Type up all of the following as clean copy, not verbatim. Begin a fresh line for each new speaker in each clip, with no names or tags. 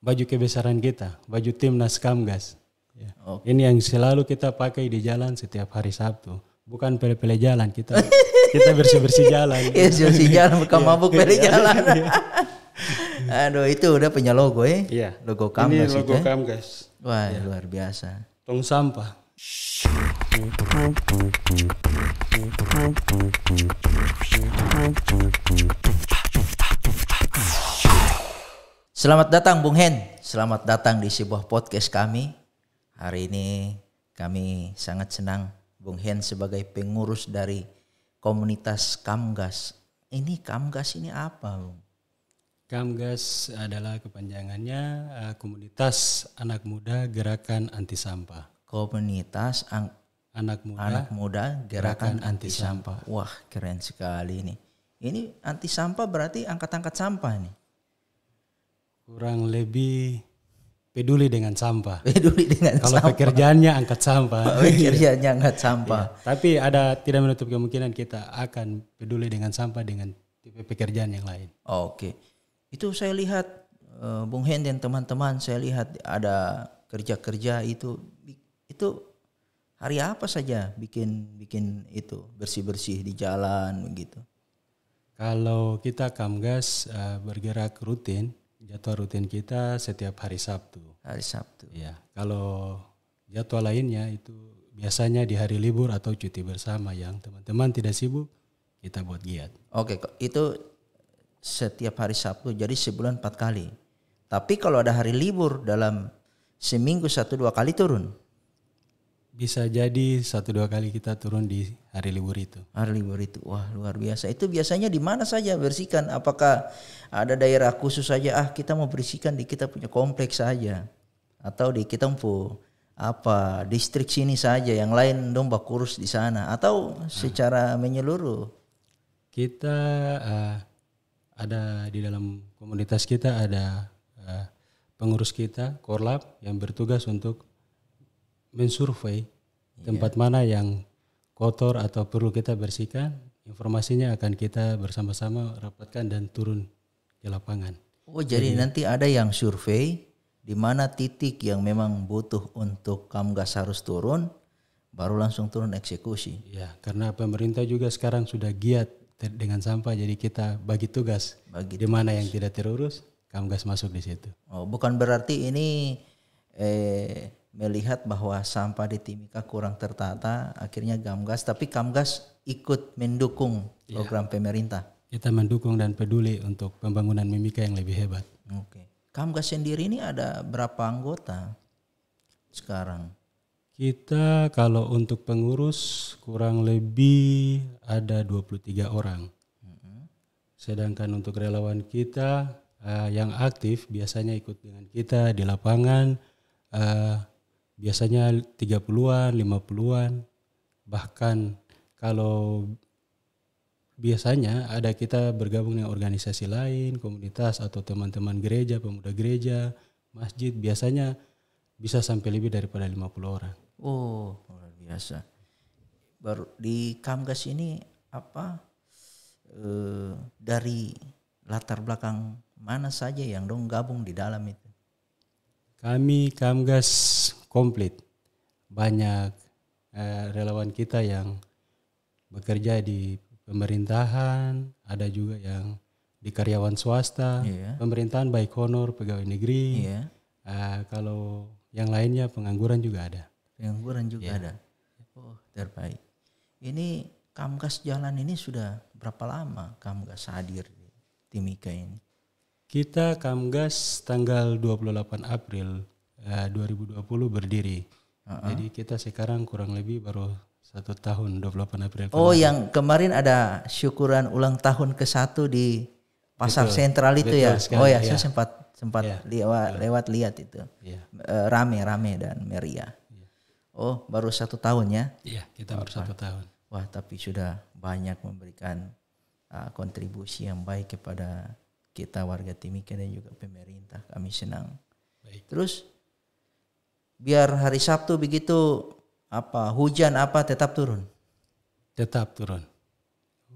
baju kebesaran kita, baju timnas Kamgas. Ya.
Oke.
Ini yang selalu kita pakai di jalan setiap hari Sabtu. Bukan pele-pele jalan, kita bersih-bersih jalan.
Iya, bersih jalan, bukan mabuk pada jalan. Aduh, itu udah punya logo ya?
Iya.
Logo Kamgas
Ini logo
itu.
Kamgas.
Wah, luar biasa.
Tong sampah.
Selamat datang Bung Hen. Selamat datang di sebuah podcast kami. Hari ini kami sangat senang Bung Hen sebagai pengurus dari komunitas Kamgas. Ini Kamgas ini apa, Bung?
Kamgas adalah kepanjangannya komunitas anak muda gerakan anti sampah.
Komunitas
Anak
muda gerakan anti sampah. Wah, keren sekali ini. Ini anti sampah berarti angkat-angkat sampah nih.
Kurang lebih peduli dengan sampah.
Peduli dengan
Kalau
sampah.
pekerjaannya angkat sampah.
Pekerjaannya angkat sampah.
Ya, tapi tidak menutup kemungkinan kita akan peduli dengan sampah dengan tipe pekerjaan yang lain.
Oke. Itu saya lihat Bung Hen dan teman-teman, saya lihat ada kerja-kerja itu hari apa saja bikin itu bersih-bersih di jalan begitu.
Kalau kita Kamgas bergerak rutin, jadwal rutin kita setiap hari Sabtu.
Hari Sabtu.
Ya, kalau jadwal lainnya itu biasanya di hari libur atau cuti bersama yang teman-teman tidak sibuk, kita buat giat.
Oke, itu setiap hari Sabtu, jadi sebulan 4 kali. Tapi kalau ada hari libur dalam seminggu 1-2 kali turun.
Bisa jadi 1-2 kali kita turun di hari libur itu.
Hari libur itu, wah luar biasa. Itu biasanya di mana saja bersihkan? Apakah ada daerah khusus saja? Kita mau bersihkan di kita punya kompleks saja, atau di kita distrik sini saja, yang lain domba kurus di sana, atau secara menyeluruh?
Kita ada di dalam komunitas kita ada pengurus kita, Korlap, yang bertugas untuk mensurvei tempat mana yang kotor atau perlu kita bersihkan. Informasinya akan kita bersama-sama rapatkan dan turun ke lapangan.
Oh, jadi nanti ada yang survei di mana titik yang memang butuh untuk Kamgas harus turun, baru langsung turun eksekusi.
Ya, karena pemerintah juga sekarang sudah giat dengan sampah, jadi kita bagi tugas. Di mana yang tidak terurus, Kamgas masuk di situ.
Oh, bukan berarti ini melihat bahwa sampah di Timika kurang tertata, akhirnya Kamgas, tapi Kamgas ikut mendukung program pemerintah.
Kita mendukung dan peduli untuk pembangunan Mimika yang lebih hebat.
Oke. Kamgas sendiri ini ada berapa anggota sekarang?
Kita kalau untuk pengurus kurang lebih ada 23 orang. Sedangkan untuk relawan kita yang aktif biasanya ikut dengan kita di lapangan, biasanya 30-an, 50-an. Bahkan kalau biasanya ada kita bergabung dengan organisasi lain, komunitas atau teman-teman gereja, pemuda gereja, masjid, biasanya bisa sampai lebih daripada 50 orang.
Oh, luar biasa. Baru di Kamgas ini dari latar belakang mana saja yang dong gabung di dalam itu?
Kami Kamgas komplit. Banyak relawan kita yang bekerja di pemerintahan, ada juga yang di karyawan swasta, pemerintahan baik honor, pegawai negeri. Kalau yang lainnya pengangguran juga ada.
Pengangguran juga ada. Oh, terbaik. Ini Kamgas jalan ini sudah berapa lama Kamgas hadir di Timika ini?
Kita Kamgas tanggal 28 April 2020 berdiri. Jadi kita sekarang kurang lebih baru 1 tahun 28 April.
Oh, yang kemarin ada syukuran ulang tahun ke-1 di Pasar Sentral itu ya. Sekali, oh ya, saya sempat lewat lihat itu. Rame dan meriah. Oh, baru 1 tahun ya?
Iya, kita baru 1 tahun.
Wah, tapi sudah banyak memberikan kontribusi yang baik kepada kita warga Timika dan juga pemerintah. Kami senang.
Baik.
Terus biar hari Sabtu begitu hujan tetap turun? Tetap turun.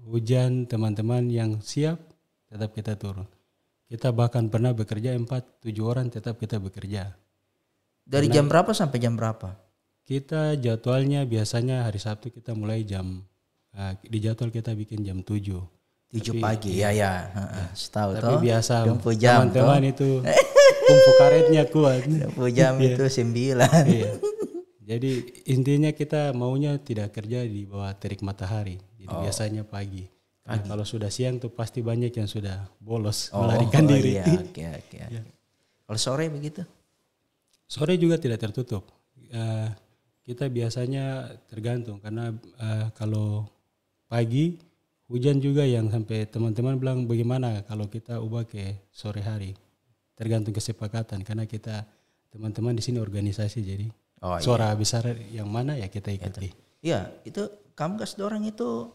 Hujan teman-teman yang siap tetap kita turun. Kita bahkan pernah bekerja 4-7 orang tetap kita bekerja.
Dari jam berapa sampai jam berapa?
Kita jadwalnya biasanya hari Sabtu kita mulai di jadwal kita bikin jam 7.
7 pagi ya. Setahu
Tapi
toh.
biasa
20 jam
teman-teman itu kumpu karetnya kuat.
20 jam itu 9.
Iya. Jadi intinya kita maunya tidak kerja di bawah terik matahari. Jadi biasanya pagi. Nah, kalau sudah siang tuh pasti banyak yang sudah bolos melarikan diri.
Iya, oke. Kalau sore begitu?
Sore juga tidak tertutup. Kita biasanya tergantung karena kalau pagi hujan juga yang sampai teman-teman bilang bagaimana kalau kita ubah ke sore hari. Tergantung kesepakatan karena kita teman-teman di sini organisasi jadi suara besar yang mana ya kita ikuti.
Iya, itu Kamgas dorang itu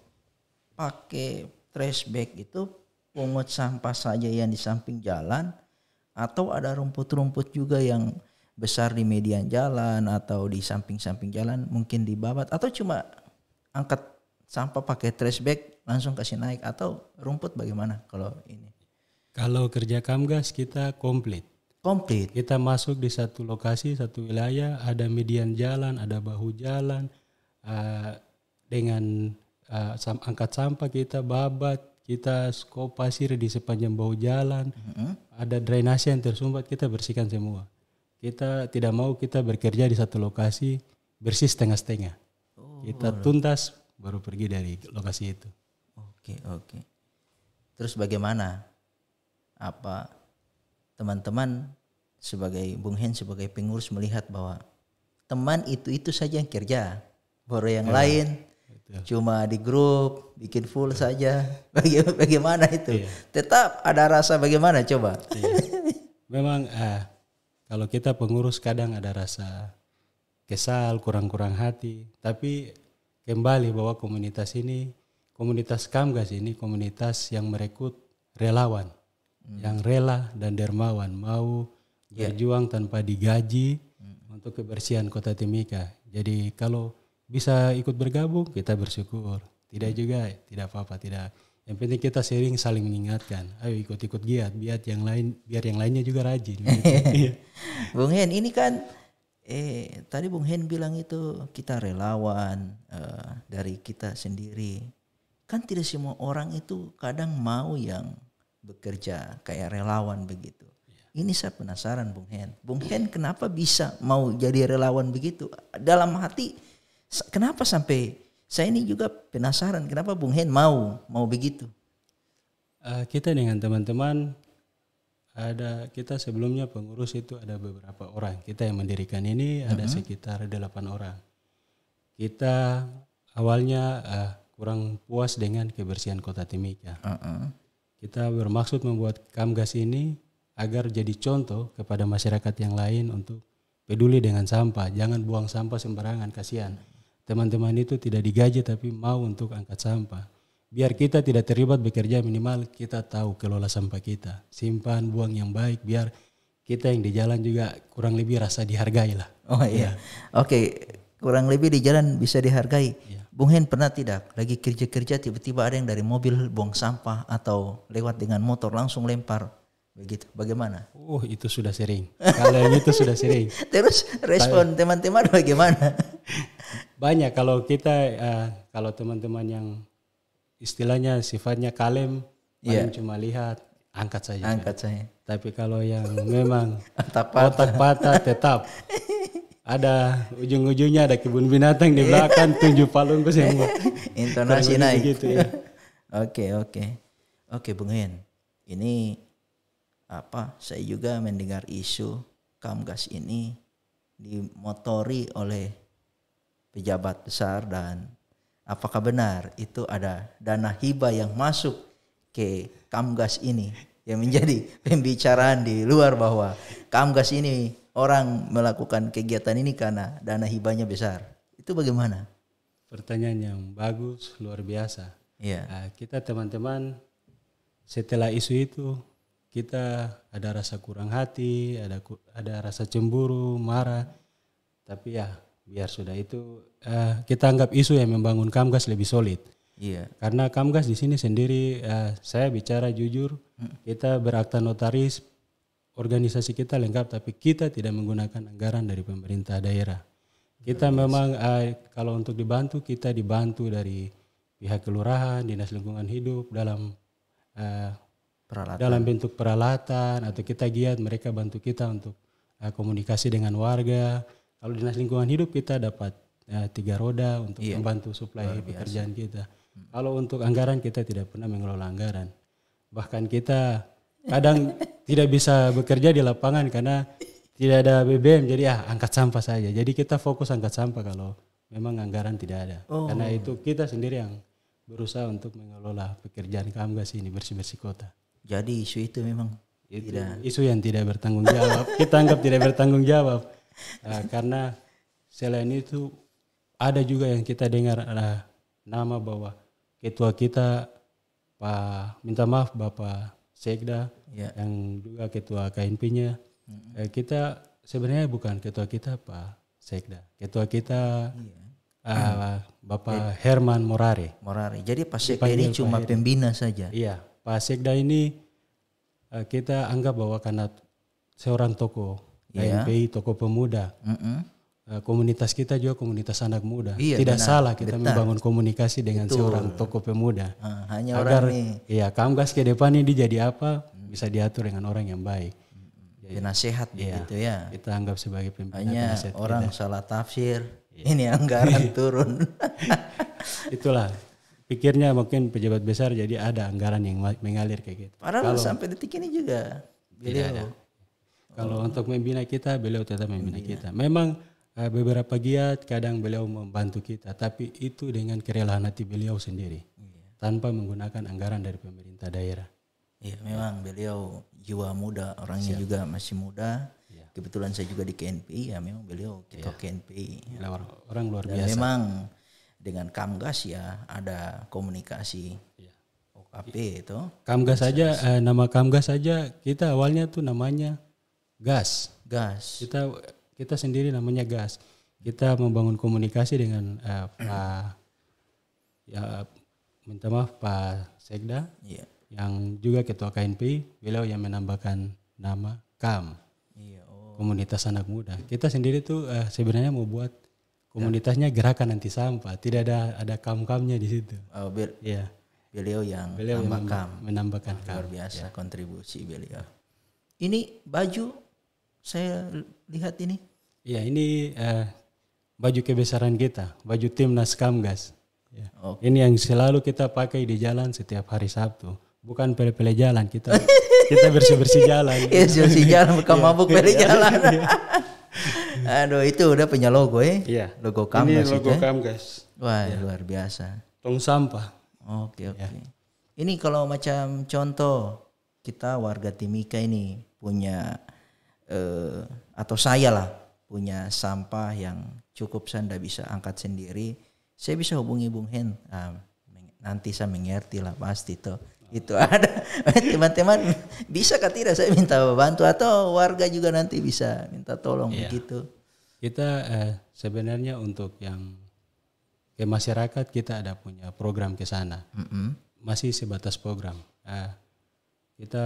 pakai trash bag itu pungut sampah saja yang di samping jalan atau ada rumput-rumput juga yang besar di median jalan atau di samping-samping jalan mungkin dibabat atau cuma angkat sampah pakai trash bag langsung kasih naik atau rumput bagaimana kalau ini?
Kalau kerja Kamgas kita komplit. Kita masuk di satu lokasi, satu wilayah, ada median jalan, ada bahu jalan, dengan angkat sampah kita babat, kita skop pasir di sepanjang bahu jalan, ada drainase yang tersumbat kita bersihkan semua. Kita tidak mau kita bekerja di satu lokasi bersih setengah-setengah. Kita tuntas baru pergi dari lokasi itu.
Oke. Terus bagaimana? Apa teman-teman sebagai Bung Hen sebagai pengurus melihat bahwa teman itu saja yang kerja, baru yang lain cuma di grup bikin full saja. Bagaimana itu? Tetap ada rasa bagaimana coba?
Memang kalau kita pengurus kadang ada rasa kesal, kurang-kurang hati. Tapi kembali bahwa komunitas ini, komunitas Kamgas ini komunitas yang merekrut relawan. Yang rela dan dermawan mau berjuang tanpa digaji untuk kebersihan Kota Timika. Jadi kalau bisa ikut bergabung kita bersyukur. Tidak juga tidak apa-apa, tidak. Yang penting kita sering saling mengingatkan. Ayo ikut-ikut giat biar yang lainnya juga rajin.
Bung Hen ini kan tadi Bung Hen bilang itu kita relawan dari kita sendiri. Kan tidak semua orang itu kadang mau yang bekerja kayak relawan begitu. Ini saya penasaran Bung Hen. Bung Hen kenapa bisa mau jadi relawan begitu? Dalam hati kenapa sampai saya ini juga penasaran kenapa Bung Hen mau begitu?
Kita dengan teman-teman kita sebelumnya pengurus itu ada beberapa orang. Kita yang mendirikan ini ada sekitar 8 orang. Kita awalnya kurang puas dengan kebersihan Kota Timika. Kita bermaksud membuat Kamgas ini agar jadi contoh kepada masyarakat yang lain untuk peduli dengan sampah. Jangan buang sampah sembarangan, kasihan. Teman-teman itu tidak digaji tapi mau untuk angkat sampah. Biar kita tidak terlibat bekerja, minimal kita tahu kelola sampah kita. Simpan, buang yang baik biar kita yang di jalan juga kurang lebih rasa dihargai lah.
Oh iya. Oke, kurang lebih di jalan bisa dihargai. Bung Hen pernah tidak lagi kerja-kerja tiba-tiba ada yang dari mobil buang sampah atau lewat dengan motor langsung lempar begitu? Bagaimana?
Itu sudah sering. Kalau yang itu sudah sering.
Terus respon teman-teman bagaimana?
Banyak kalau kita kalau teman-teman yang istilahnya sifatnya kalem, paling cuma lihat angkat saja. Tapi kalau yang memang otak patah tetap ada ujung-ujungnya ada kebun binatang di belakang 7 palungku semua.
Intonasi naik.
Gitu, ya.
Oke Bung Hen. Ini saya juga mendengar isu Kamgas ini dimotori oleh pejabat besar dan apakah benar itu ada dana hibah yang masuk ke Kamgas ini yang menjadi pembicaraan di luar bahwa Kamgas ini orang melakukan kegiatan ini karena dana hibahnya besar. Itu bagaimana?
Pertanyaan yang bagus, luar biasa.
Iya.
Kita teman-teman setelah isu itu kita ada rasa kurang hati, ada rasa cemburu, marah. Tapi ya biar sudah itu kita anggap isu yang membangun Kamgas lebih solid.
Iya.
Karena Kamgas di sini sendiri, saya bicara jujur, kita berakta notaris, organisasi kita lengkap, tapi kita tidak menggunakan anggaran dari pemerintah daerah. Kita memang kalau untuk dibantu, kita dibantu dari pihak kelurahan, dinas lingkungan hidup dalam dalam bentuk peralatan, atau kita giat mereka bantu kita untuk komunikasi dengan warga. Kalau dinas lingkungan hidup kita dapat 3 roda untuk membantu suplai pekerjaan kita. Kalau untuk anggaran kita tidak pernah mengelola anggaran. Bahkan kita kadang tidak bisa bekerja di lapangan karena tidak ada BBM, jadi angkat sampah saja. Jadi kita fokus angkat sampah kalau memang anggaran tidak ada. Karena itu kita sendiri yang berusaha untuk mengelola pekerjaan Kamgas ini, bersih-bersih kota.
Jadi isu itu memang
itu isu yang tidak bertanggung jawab. Kita anggap tidak bertanggung jawab. Karena selain itu ada juga yang kita dengar nama bahwa ketua kita minta maaf Bapak Sekda yang juga ketua KNP-nya. Kita sebenarnya bukan ketua kita Pak Sekda. Ketua kita Bapak Herman Morare.
Jadi Pak Sekda ini cuma pembina saja.
Iya, Pak Sekda ini kita anggap bahwa karena seorang tokoh KNPI, tokoh pemuda. Komunitas kita juga komunitas anak muda. Tidak salah kita membangun komunikasi dengan seorang tokoh pemuda.
Hanya
agar
orang ini.
Kamgas ke depan ini jadi apa bisa diatur dengan orang yang baik.
Penasehat begitu ya.
Kita anggap sebagai pembina.
Hanya orang salah tafsir. Ini anggaran turun.
Itulah pikirnya mungkin pejabat besar jadi ada anggaran yang mengalir kayak gitu.
Padahal sampai detik ini juga beliau.
Tidak ada. Kalau untuk membina kita, beliau tetap membina kita. Memang beberapa giat kadang beliau membantu kita, tapi itu dengan kerelaan hati beliau sendiri, tanpa menggunakan anggaran dari pemerintah daerah.
Iya, memang beliau jiwa muda, orangnya juga masih muda. Kebetulan saya juga di KNPI, ya memang beliau ketua KNPI.
Orang luar
Dan
biasa.
memang dengan Kamgas ya ada komunikasi. OKP itu.
Kamgas saja, nama Kamgas saja kita awalnya tuh namanya Gas. Kita sendiri namanya Gas. Kita membangun komunikasi dengan minta maaf Pak Sekda, yang juga ketua KNPI, beliau yang menambahkan nama KAM, komunitas anak muda. Kita sendiri tuh sebenarnya mau buat komunitasnya gerakan anti sampah, tidak ada KAM-KAM-nya di situ.
Beliau yang
menambahkan KAM.
Luar biasa kontribusi beliau. Ini baju saya lihat ini.
Ya, ini baju kebesaran kita, baju timnas Kamgas. Ini yang selalu kita pakai di jalan setiap hari Sabtu. Bukan pele-pele jalan, kita bersih-bersih jalan.
Bersih jalan, bukan mabuk pele jalan. Aduh, itu udah punya logo
Iya.
Logo Kamgas.
Ini logo Kamgas.
Wah, luar biasa.
Tong sampah.
Oke. Ini kalau macam contoh kita warga Timika ini punya atau saya lah punya sampah yang cukup saya tidak bisa angkat sendiri, saya bisa hubungi Bung Hen. Nanti saya mengerti lah pasti itu ada teman-teman bisa kah tidak saya minta bantu, atau warga juga nanti bisa minta tolong begitu.
Kita sebenarnya untuk yang ke masyarakat kita ada punya program ke sana. Masih sebatas program. Kita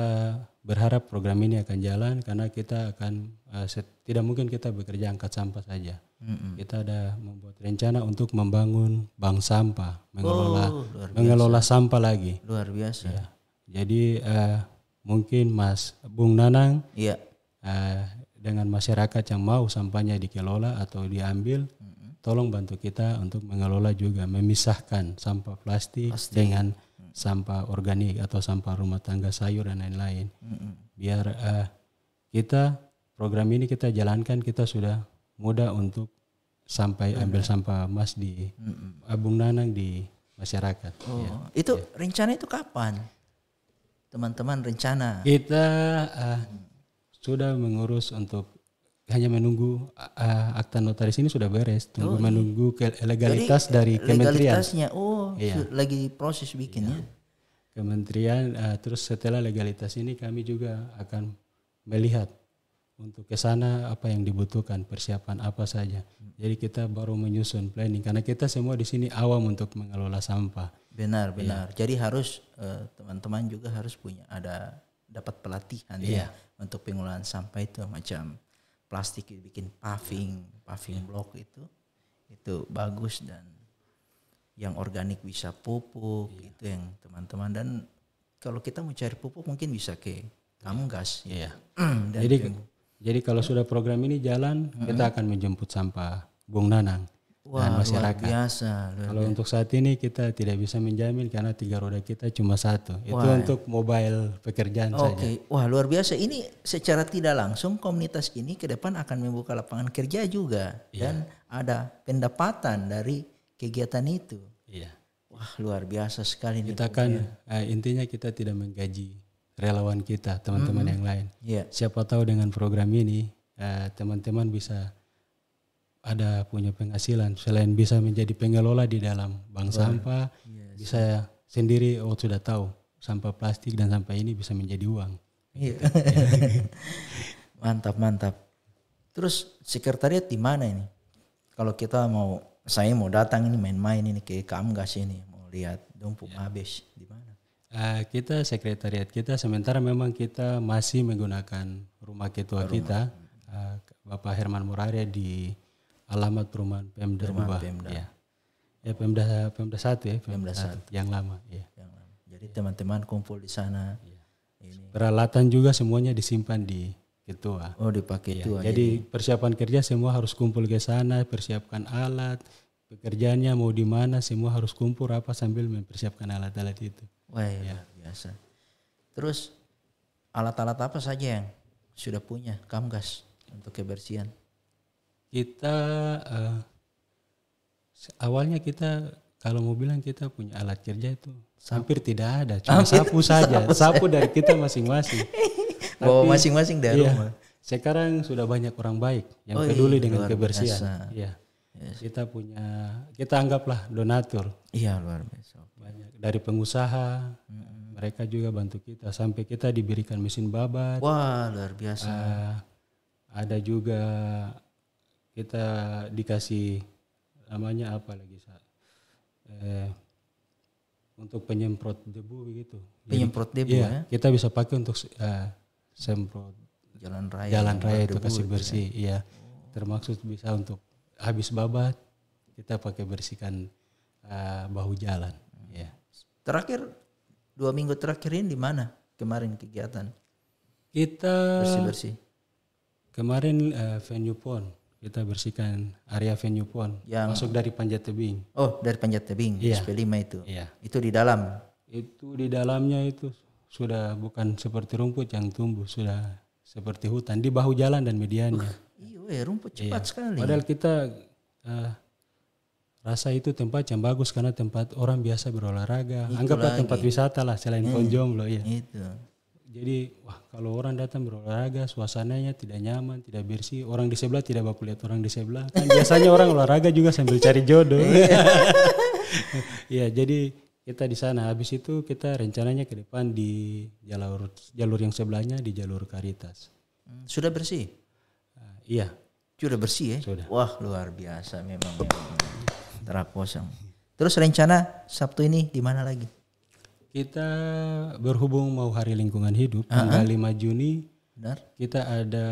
berharap program ini akan jalan karena kita akan tidak mungkin kita bekerja angkat sampah saja. Kita ada membuat rencana untuk membangun bank sampah, mengelola sampah lagi.
Luar biasa.
Ya. Jadi mungkin Mas Bung Nanang dengan masyarakat yang mau sampahnya dikelola atau diambil, tolong bantu kita untuk mengelola juga, memisahkan sampah plastik dengan sampah organik atau sampah rumah tangga, sayur dan lain-lain. Biar kita program ini kita jalankan, kita sudah mudah untuk sampai ambil sampah emas di Bung Nanang di masyarakat.
Itu rencana itu kapan? Teman-teman rencana?
Kita sudah mengurus untuk hanya menunggu akta notaris ini sudah beres, menunggu legalitas dari kementerian.
Legalitasnya, lagi proses bikinnya.
Kementerian, terus setelah legalitas ini kami juga akan melihat untuk ke sana apa yang dibutuhkan, persiapan apa saja. Jadi kita baru menyusun planning karena kita semua di sini awam untuk mengelola sampah.
Benar. Jadi harus teman-teman juga harus punya dapat pelatihan ya untuk pengelolaan sampah itu, macam plastik dibikin paving block itu bagus, dan yang organik bisa pupuk itu yang teman-teman. Dan kalau kita mau cari pupuk mungkin bisa ke Kamgas.
Iya.
Dan
Jadi kalau sudah program ini jalan, kita akan menjemput sampah Bung Nanang dan
luar
masyarakat.
biasa.
Kalau untuk saat ini kita tidak bisa menjamin karena 3 roda kita cuma 1. Itu untuk mobile pekerjaan saja.
Oke, wah luar biasa. Ini secara tidak langsung komunitas ini ke depan akan membuka lapangan kerja juga dan ada pendapatan dari kegiatan itu.
Iya.
Wah luar biasa sekali.
Kita kan intinya kita tidak menggaji relawan kita, teman-teman yang lain.
Iya.
Siapa tahu dengan program ini teman-teman bisa ada punya penghasilan selain bisa menjadi pengelola di dalam bank sampah, bisa sendiri sudah tahu sampah plastik dan sampah ini bisa menjadi uang.
Iya. Mantap. Terus sekretariat di mana ini? Kalau saya mau datang ini main-main ini ke Kamgas ini, mau lihat Dompu Mabes di mana?
Kita sekretariat kita sementara memang kita masih menggunakan rumah ketua kita, Bapak Herman Muraria di alamat perumahan Pemda 2. Pemda 1 ya, Pemda 1 yang lama ya.
Jadi teman-teman kumpul di sana. Ini.
Peralatan juga semuanya disimpan di ketua.
Oh, dipakai ketua.
Jadi persiapan kerja semua harus kumpul ke sana, persiapkan alat, pekerjaannya mau di mana semua harus kumpul sambil mempersiapkan alat-alat itu.
Wah, luar biasa. Terus alat-alat apa saja yang sudah punya Kamgas untuk kebersihan?
Kita awalnya kita kalau mau bilang kita punya alat kerja itu hampir tidak ada, cuma sapu saja, sapu dari kita masing-masing.
Bawa masing-masing dari rumah.
Sekarang sudah banyak orang baik yang peduli dengan kebersihan. Iya. Kita anggaplah donatur.
Iya, luar biasa.
Banyak dari pengusaha, mereka juga bantu kita sampai kita diberikan mesin babat.
Wah, luar biasa.
Ada juga kita dikasih namanya apa lagi untuk penyemprot debu begitu.
Penyemprot debu ya?
Kita bisa pakai untuk semprot jalan raya itu kasih bersih. Iya. Termaksud bisa untuk habis babat kita pakai bersihkan bahu jalan. Ya.
Terakhir 2 minggu terakhir ini di mana kemarin kegiatan?
Kita
bersih.
Kemarin venue PON kita bersihkan area venue PON yang masuk dari Panjat Tebing.
Oh, dari Panjat Tebing, SP5 itu.
Iya.
Itu di dalam.
Itu di dalamnya itu sudah bukan seperti rumput yang tumbuh, sudah seperti hutan di bahu jalan dan mediannya.
Iya, rumput cepat sekali.
Padahal kita rasa itu tempat yang bagus karena tempat orang biasa berolahraga. Anggaplah tempat wisata lah selain pohon jomblo ya.
Itu.
Jadi kalau orang datang berolahraga suasananya tidak nyaman, tidak bersih. Orang di sebelah tidak baku lihat orang di sebelah. Kan biasanya orang olahraga juga sambil cari jodoh. Iya, jadi kita di sana. Habis itu kita rencananya ke depan di jalur yang sebelahnya di jalur Karitas.
Sudah bersih?
Iya.
Sudah bersih ya?
Sudah.
Wah, luar biasa memang. Teraposang. Terus rencana Sabtu ini di mana lagi?
Kita berhubung mau Hari Lingkungan Hidup tanggal 5 Juni.
Benar.
Kita ada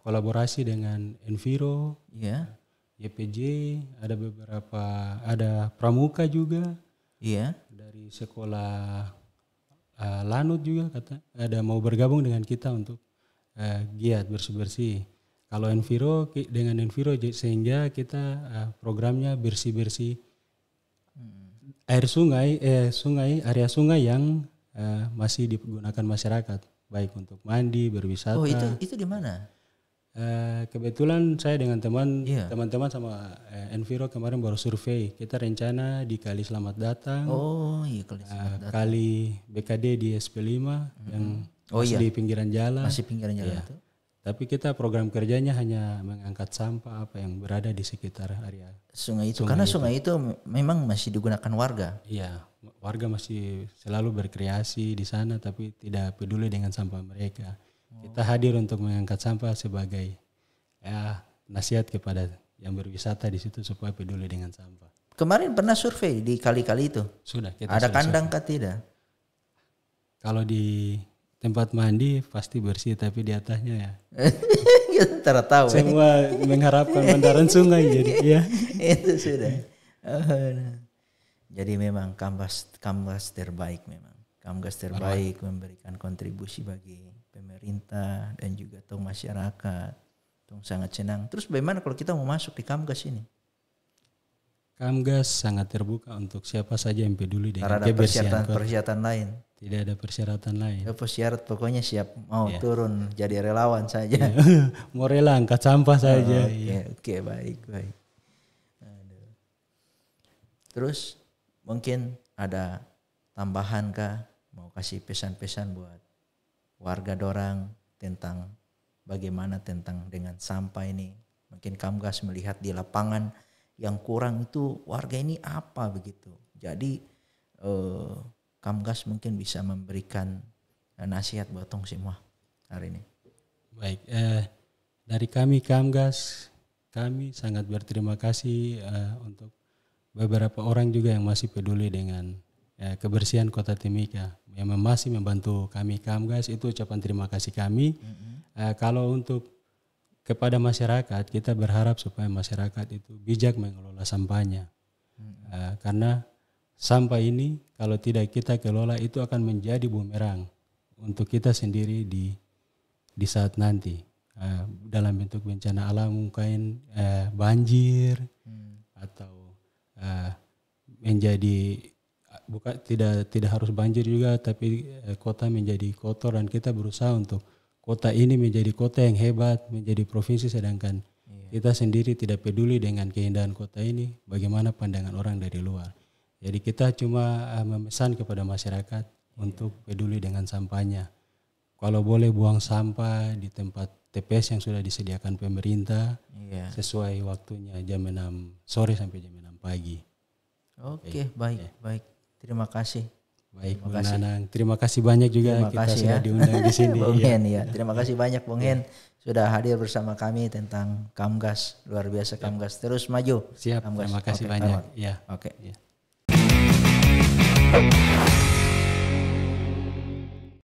kolaborasi dengan Enviro, YPJ, ada Pramuka juga.
Iya.
Dari sekolah Lanut juga ada mau bergabung dengan kita untuk giat bersih-bersih. Kalau Enviro dengan Enviro sehingga kita programnya bersih-bersih air area sungai yang masih digunakan masyarakat baik untuk mandi, berwisata.
Oh, itu di mana?
Kebetulan saya dengan teman-teman sama Enviro kemarin baru survei. Kita rencana di Kali Selamat Datang.
Oh, iya Kali Selamat Datang.
Kali BKD di SP5 yang masih di pinggiran jalan.
Masih pinggiran jalan itu.
Tapi kita program kerjanya hanya mengangkat sampah apa yang berada di sekitar area
sungai itu. Karena sungai itu memang masih digunakan warga.
Iya, warga masih selalu berkreasi di sana tapi tidak peduli dengan sampah mereka. Kita hadir untuk mengangkat sampah sebagai nasihat kepada yang berwisata di situ supaya peduli dengan sampah.
Kemarin pernah survei di kali-kali itu.
Sudah.
Ada kandang kah tidak?
Kalau di tempat mandi pasti bersih, tapi di atasnya ya.
Kita tahu.
Semua mengharapkan bandaran sungai jadi ya.
Itu sudah. Jadi memang Kamgas terbaik memang. Kamgas terbaik memberikan kontribusi bagi pemerintah dan juga tong masyarakat. Tong sangat senang. Terus bagaimana kalau kita mau masuk di Kamgas ini?
Kamgas sangat terbuka untuk siapa saja yang peduli dengan
Ada
kebersihan.
persyaratan lain.
Tidak ada persyaratan lain.
Syarat pokoknya siap mau turun jadi relawan saja.
Mau rela angkat sampah saja.
Oke, baik. Aduh. Terus mungkin ada tambahan kah? Mau kasih pesan-pesan buat warga dorang tentang bagaimana tentang dengan sampah ini? Mungkin Kamgas melihat di lapangan yang kurang itu warga ini apa begitu. Jadi Kamgas mungkin bisa memberikan nasihat buat tong semua hari ini.
Baik, dari kami Kamgas, kami sangat berterima kasih untuk beberapa orang juga yang masih peduli dengan kebersihan Kota Timika, yang masih membantu kami Kamgas. Itu ucapan terima kasih kami. Kalau untuk kepada masyarakat, kita berharap supaya masyarakat itu bijak mengelola sampahnya. Karena sampah ini kalau tidak kita kelola itu akan menjadi bumerang untuk kita sendiri di saat nanti. Dalam bentuk bencana alam mungkin banjir atau menjadi tidak harus banjir juga, tapi kota menjadi kotor dan kita berusaha untuk kota ini menjadi kota yang hebat, menjadi provinsi, sedangkan kita sendiri tidak peduli dengan keindahan kota ini, bagaimana pandangan orang dari luar. Jadi kita cuma memesan kepada masyarakat untuk peduli dengan sampahnya. Kalau boleh buang sampah di tempat TPS yang sudah disediakan pemerintah sesuai waktunya jam 6 sore sampai jam 6 pagi.
Oke, baik. Terima kasih.
Baik, Bung Nanang. Terima kasih banyak juga kita sudah diundang di sini.
Bung Hen, ya. Terima kasih banyak Bung Hen sudah hadir bersama kami tentang Kamgas. Luar biasa Kamgas. Terus maju.
Siap.
Kamgas.
Terima kasih banyak.
Oke.